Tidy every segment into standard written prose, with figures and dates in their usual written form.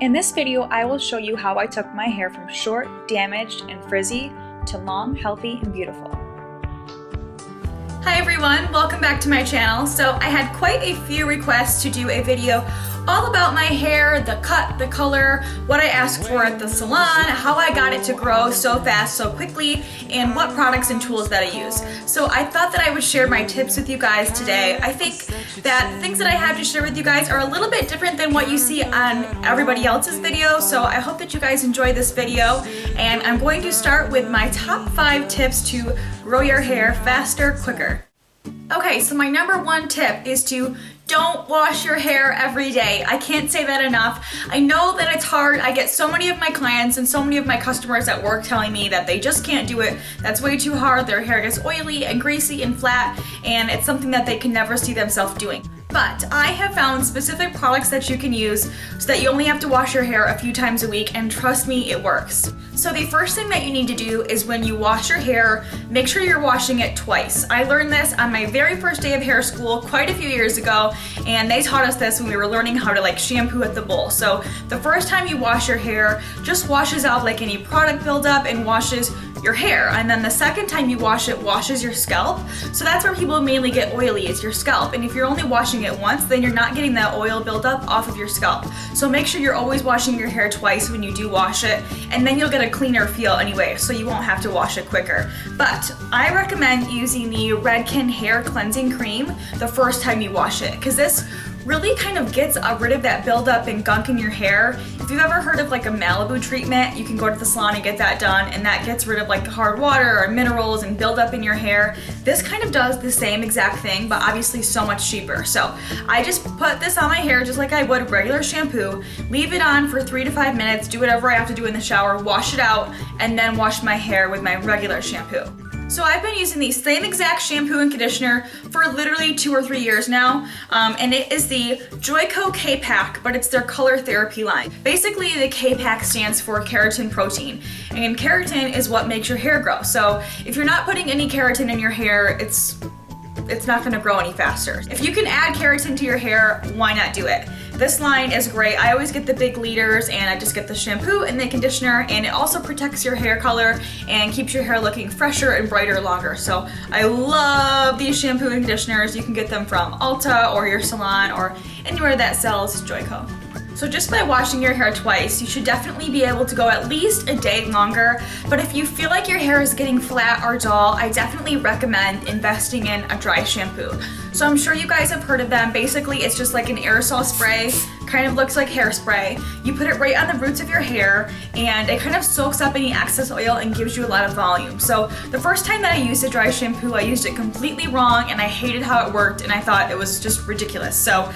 In this video, I will show you how I took my hair from short, damaged, and frizzy to long, healthy, and beautiful. Hi everyone, welcome back to my channel. So I had quite a few requests to do a video all about my hair, the cut, the color, what I asked for at the salon, how I got it to grow so fast, so quickly, and what products and tools that I use. So I thought that I would share my tips with you guys today. I think that the things that I have to share with you guys are a little bit different than what you see on everybody else's video, so I hope that you guys enjoy this video. And I'm going to start with my top 5 tips to grow your hair faster, quicker. Okay, so my number 1 tip is to don't wash your hair every day. I can't say that enough. I know that it's hard. I get so many of my clients and so many of my customers at work telling me that they just can't do it. That's way too hard. Their hair gets oily and greasy and flat, and it's something that they can never see themselves doing. But I have found specific products that you can use so that you only have to wash your hair a few times a week, and trust me, it works. So the first thing that you need to do is when you wash your hair, make sure you're washing it twice. I learned this on my very first day of hair school quite a few years ago, and they taught us this when we were learning how to shampoo at the bowl. So the first time you wash your hair, just washes out any product buildup and washes your hair, and then the second time you wash it, washes your scalp. So that's where people mainly get oily, is your scalp. And if you're only washing it once, then you're not getting that oil buildup off of your scalp. So make sure you're always washing your hair twice when you do wash it, and then you'll get a cleaner feel anyway, so you won't have to wash it quicker. But I recommend using the Redken hair cleansing cream the first time you wash it, because this really kind of gets rid of that buildup and gunk in your hair. If you've ever heard of a Malibu treatment, you can go to the salon and get that done, and that gets rid of hard water or minerals and buildup in your hair. This kind of does the same exact thing, but obviously so much cheaper. So I just put this on my hair just like I would regular shampoo, leave it on for 3 to 5 minutes, do whatever I have to do in the shower, wash it out, and then wash my hair with my regular shampoo. So I've been using the same exact shampoo and conditioner for literally 2 or 3 years now, and it is the J.Crew K-Pack, but it's their color therapy line. Basically, the K-Pack stands for keratin protein, and keratin is what makes your hair grow. So if you're not putting any keratin in your hair, it's not going to grow any faster. If you can add keratin to your hair, why not do it? This line is great. I always get the big liters, and I just get the shampoo and the conditioner, and it also protects your hair color and keeps your hair looking fresher and brighter longer. So I love these shampoo and conditioners. You can get them from Ulta or your salon or anywhere that sells J.Crew. So just by washing your hair twice, you should definitely be able to go at least a day longer. But if you feel like your hair is getting flat or dull, I definitely recommend investing in a dry shampoo. So I'm sure you guys have heard of them. Basically, it's just like an aerosol spray, kind of looks like hairspray. You put it right on the roots of your hair, and it kind of soaks up any excess oil and gives you a lot of volume. So the first time that I used a dry shampoo, I used it completely wrong, and I hated how it worked, and I thought it was just ridiculous. So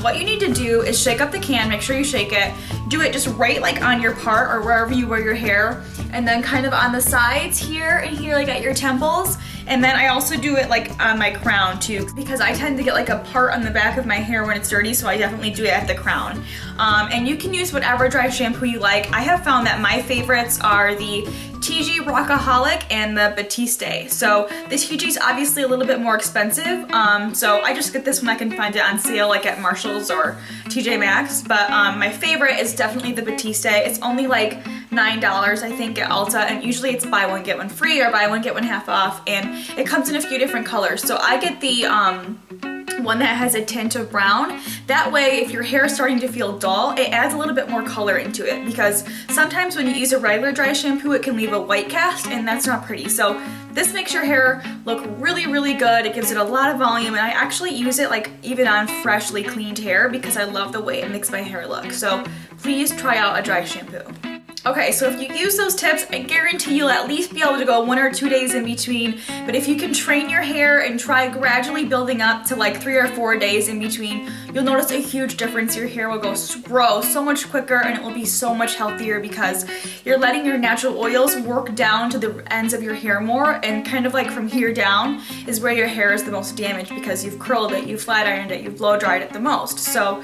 what you need to do is shake up the can, make sure you shake it, do it just right on your part or wherever you wear your hair, and then kind of on the sides here and here, at your temples. And then I also do it on my crown too, because I tend to get a part on the back of my hair when it's dirty, so I definitely do it at the crown. And you can use whatever dry shampoo you like. I have found that my favorites are the TG Rockaholic and the Batiste. So the TG is obviously a little bit more expensive, so I just get this when I can find it on sale at Marshall's or TJ Maxx. But my favorite is definitely the Batiste. It's only $9 I think at Ulta, and usually it's buy one get one free or buy one get one half off, and it comes in a few different colors. So I get the one that has a tint of brown. That way, if your hair is starting to feel dull, it adds a little bit more color into it, because sometimes when you use a regular dry shampoo, it can leave a white cast, and that's not pretty. So this makes your hair look really, really good. It gives it a lot of volume, and I actually use it even on freshly cleaned hair because I love the way it makes my hair look. So please try out a dry shampoo. Okay, so if you use those tips, I guarantee you'll at least be able to go 1 or 2 days in between. But if you can train your hair and try gradually building up to 3 or 4 days in between, you'll notice a huge difference. Your hair will grow so much quicker, and it will be so much healthier because you're letting your natural oils work down to the ends of your hair more, and kind of from here down is where your hair is the most damaged, because you've curled it, you've flat ironed it, you've blow dried it the most. So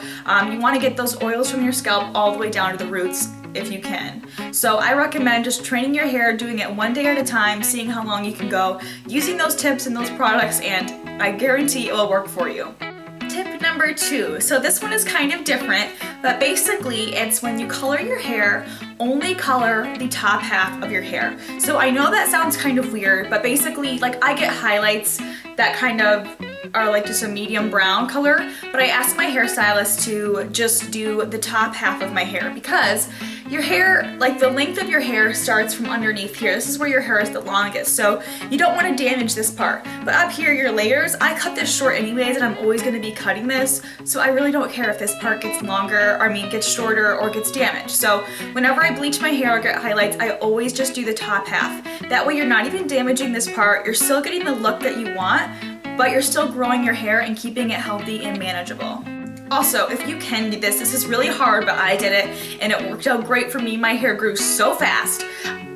you want to get those oils from your scalp all the way down to the roots if you can. So I recommend just training your hair, doing it 1 day at a time, seeing how long you can go, using those tips and those products, and I guarantee it will work for you. Tip number 2. So this one is kind of different, but basically it's when you color your hair, only color the top half of your hair. So I know that sounds kind of weird, but basically like I get highlights that kind of are like just a medium brown color, but I asked my hairstylist to just do the top half of my hair because your hair, like the length of your hair starts from underneath here. This is where your hair is the longest, so you don't want to damage this part. But up here, your layers, I cut this short anyways, and I'm always going to be cutting this, so I really don't care if this part gets longer, gets shorter or gets damaged. So whenever I bleach my hair or get highlights, I always just do the top half. That way you're not even damaging this part, you're still getting the look that you want, but you're still growing your hair and keeping it healthy and manageable. Also, if you can do this is really hard, but I did it and it worked out great for me. My hair grew so fast.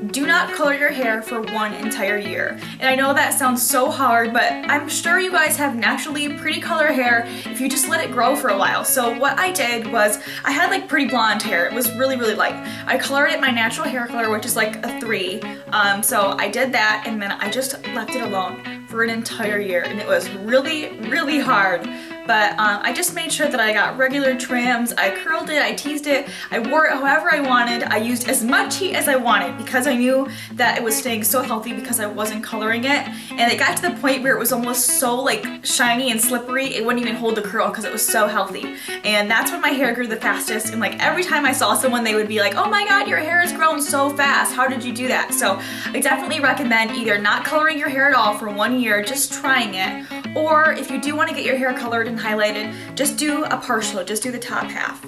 Do not color your hair for 1 entire year. And I know that sounds so hard, but I'm sure you guys have naturally pretty color hair if you just let it grow for a while. So what I did was, I had like pretty blonde hair. It was really, really light. I colored it my natural hair color, which is like a 3. So I did that and then I just left it alone for an entire year. And it was really, really hard. But I just made sure that I got regular trims, I curled it, I teased it, I wore it however I wanted, I used as much heat as I wanted because I knew that it was staying so healthy because I wasn't coloring it. And it got to the point where it was almost so like shiny and slippery, it wouldn't even hold the curl because it was so healthy. And that's when my hair grew the fastest, and like every time I saw someone, they would be like, oh my god, your hair has grown so fast, how did you do that? So I definitely recommend either not coloring your hair at all for 1 year, just trying it, or if you do want to get your hair colored and highlighted, just do a partial, just do the top half.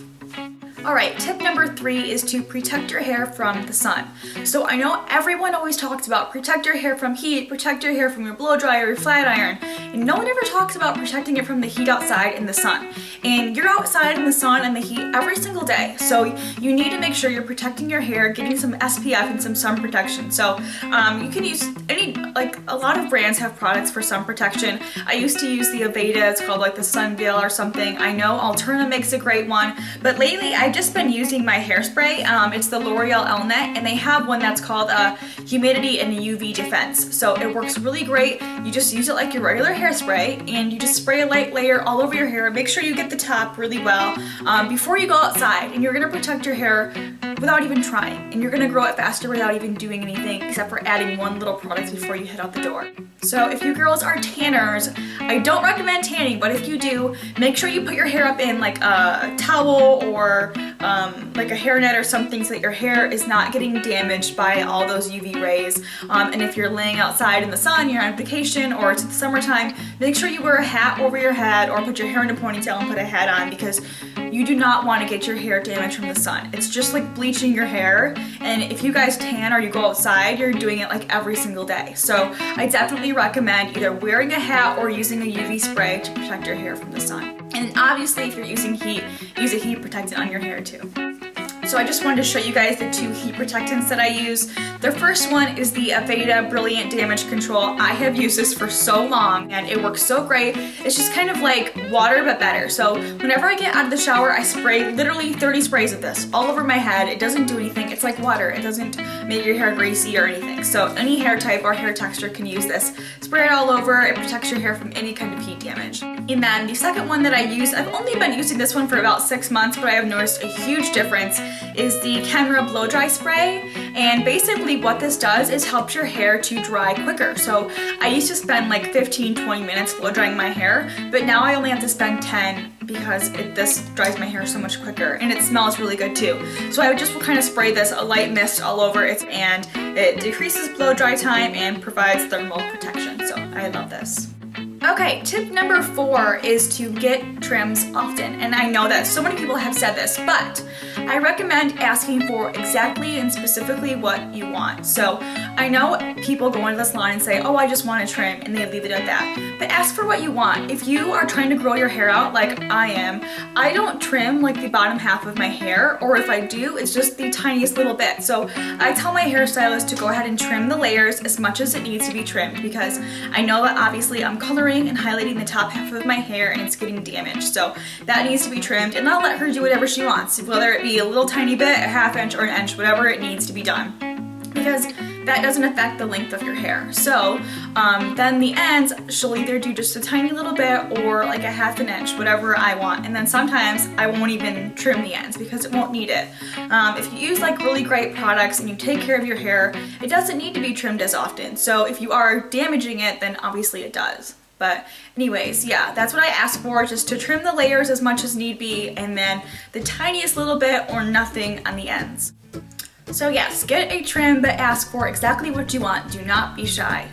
Alright, tip number 3 is to protect your hair from the sun. So I know everyone always talks about protect your hair from heat, protect your hair from your blow dryer or your flat iron, and no one ever talks about protecting it from the heat outside in the sun. And you're outside in the sun and the heat every single day, so you need to make sure you're protecting your hair, getting some SPF and some sun protection. So you can use a lot of brands have products for sun protection. I used to use the Aveda, it's called like the Sun Veil or something. I know Alterna makes a great one, but lately I've just been using my hairspray. It's the L'Oreal Elnet, and they have one that's called Humidity and UV Defense. So it works really great. You just use it like your regular hairspray, and you just spray a light layer all over your hair. Make sure you get the top really well before you go outside, and you're gonna protect your hair without even trying, and you're gonna grow it faster without even doing anything except for adding one little product before you head out the door. So if you girls are tanners, I don't recommend tanning, but if you do, make sure you put your hair up in like a towel or like a hairnet or something so that your hair is not getting damaged by all those UV rays. And if you're laying outside in the sun, you're on vacation, or it's the summertime, make sure you wear a hat over your head or put your hair in a ponytail and put a hat on, because you do not want to get your hair damaged from the sun. It's just like bleaching your hair, and if you guys tan or you go outside, you're doing it like every single day. So I definitely recommend either wearing a hat or using a UV spray to protect your hair from the sun. And obviously if you're using heat, use a heat protectant on your hair too. So I just wanted to show you guys the 2 heat protectants that I use. The first one is the Aveda Brilliant Damage Control. I have used this for so long and it works so great. It's just kind of like water but better. So whenever I get out of the shower, I spray literally 30 sprays of this all over my head. It doesn't do anything. It's like water. It doesn't make your hair greasy or anything. So any hair type or hair texture can use this. Spray it all over. It protects your hair from any kind of heat damage. And then the second one that I use, I've only been using this one for about 6 months, but I have noticed a huge difference, is the Camera Blow Dry Spray. And basically what this does is helps your hair to dry quicker. So I used to spend like 15-20 minutes blow drying my hair, but now I only have to spend 10 because this dries my hair so much quicker, and it smells really good too. So I would just kind of spray this, a light mist all over it, and it decreases blow dry time and provides thermal protection. So I love this. Okay, tip number 4 is to get trims often. And I know that so many people have said this, but I recommend asking for exactly and specifically what you want. So I know people go into the salon and say, oh, I just want a trim, and they leave it at that. But ask for what you want. If you are trying to grow your hair out like I am, I don't trim like the bottom half of my hair, or if I do, it's just the tiniest little bit. So I tell my hairstylist to go ahead and trim the layers as much as it needs to be trimmed, because I know that obviously I'm coloring and highlighting the top half of my hair and it's getting damaged. So that needs to be trimmed, and I'll let her do whatever she wants, whether it be a little tiny bit, a half inch, or an inch, whatever it needs to be done. Because that doesn't affect the length of your hair. So then the ends, she'll either do just a tiny little bit or like a half an inch, whatever I want. And then sometimes I won't even trim the ends because it won't need it. If you use like really great products and you take care of your hair, it doesn't need to be trimmed as often. So if you are damaging it, then obviously it does. But anyways, yeah, that's what I ask for, just to trim the layers as much as need be, and then the tiniest little bit or nothing on the ends. So yes, get a trim, but ask for exactly what you want. Do not be shy.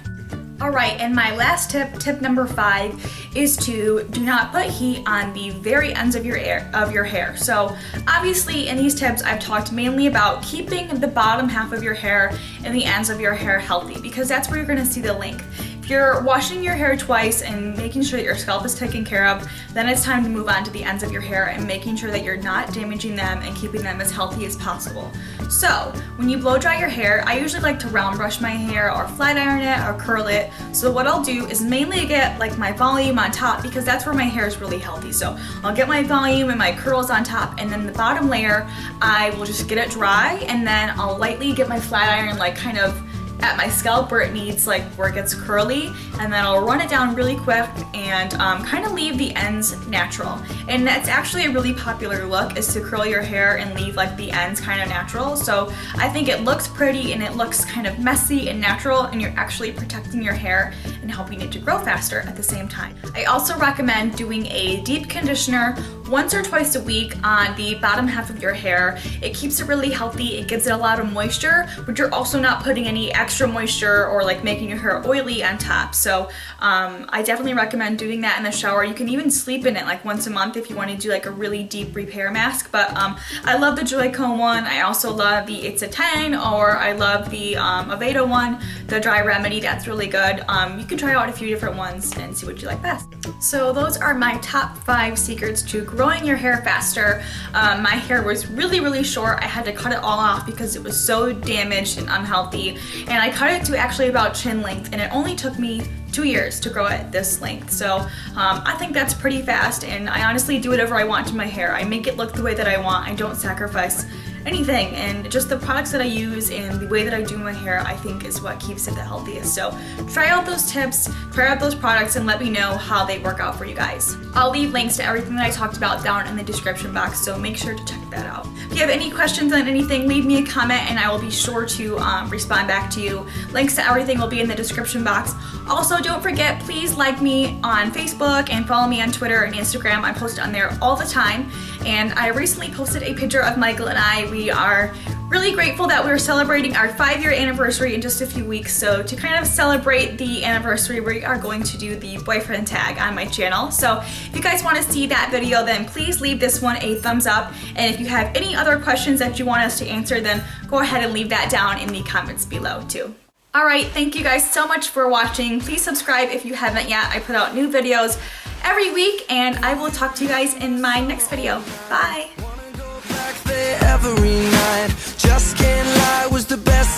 Alright, and my last tip number 5, is to do not put heat on the very ends of your hair. So obviously in these tips I've talked mainly about keeping the bottom half of your hair and the ends of your hair healthy, because that's where you're going to see the length. If you're washing your hair twice and making sure that your scalp is taken care of, then it's time to move on to the ends of your hair and making sure that you're not damaging them and keeping them as healthy as possible. So when you blow dry your hair, I usually like to round brush my hair or flat iron it or curl it. So what I'll do is mainly get like my volume on top, because that's where my hair is really healthy. So I'll get my volume and my curls on top, and then the bottom layer I will just get it dry, and then I'll lightly get my flat iron like kind of at my scalp where it needs, like where it gets curly, and then I'll run it down really quick and kind of leave the ends natural. And that's actually a really popular look, is to curl your hair and leave like the ends kind of natural. So I think it looks pretty and it looks kind of messy and natural, and you're actually protecting your hair and helping it to grow faster at the same time. I also recommend doing a deep conditioner once or twice a week on the bottom half of your hair. It keeps it really healthy, it gives it a lot of moisture, but you're also not putting any extra moisture or like making your hair oily on top. So I definitely recommend doing that in the shower. You can even sleep in it like once a month if you want to do like a really deep repair mask. But I love the J.Crew one. I also love the It's a 10, or I love the Aveda one, the Dry Remedy. That's really good. You can try out a few different ones and see what you like best. So those are my top 5 secrets to growing your hair faster. My hair was really short. I had to cut it all off because it was so damaged and unhealthy, and I cut it to actually about chin length, and it only took me 2 years to grow it this length. So I think that's pretty fast, and I honestly do whatever I want to my hair. I make it look the way that I want. I don't sacrifice anything, and just the products that I use and the way that I do my hair, I think is what keeps it the healthiest. So try out those tips, try out those products, and let me know how they work out for you guys. I'll leave links to everything that I talked about down in the description box, so make sure to check that out. If you have any questions on anything, leave me a comment and I will be sure to respond back to you. Links to everything will be in the description box. Also, don't forget, please like me on Facebook and follow me on Twitter and Instagram. I post on there all the time, and I recently posted a picture of Michael and I. We are really grateful that we're celebrating our 5-year anniversary in just a few weeks. So to kind of celebrate the anniversary, we are going to do the boyfriend tag on my channel. So if you guys want to see that video, then please leave this one a thumbs up. And if you have any other questions that you want us to answer, then go ahead and leave that down in the comments below too. Alright, thank you guys so much for watching. Please subscribe if you haven't yet. I put out new videos every week, and I will talk to you guys in my next video. Bye! Every night, just can't lie, was the best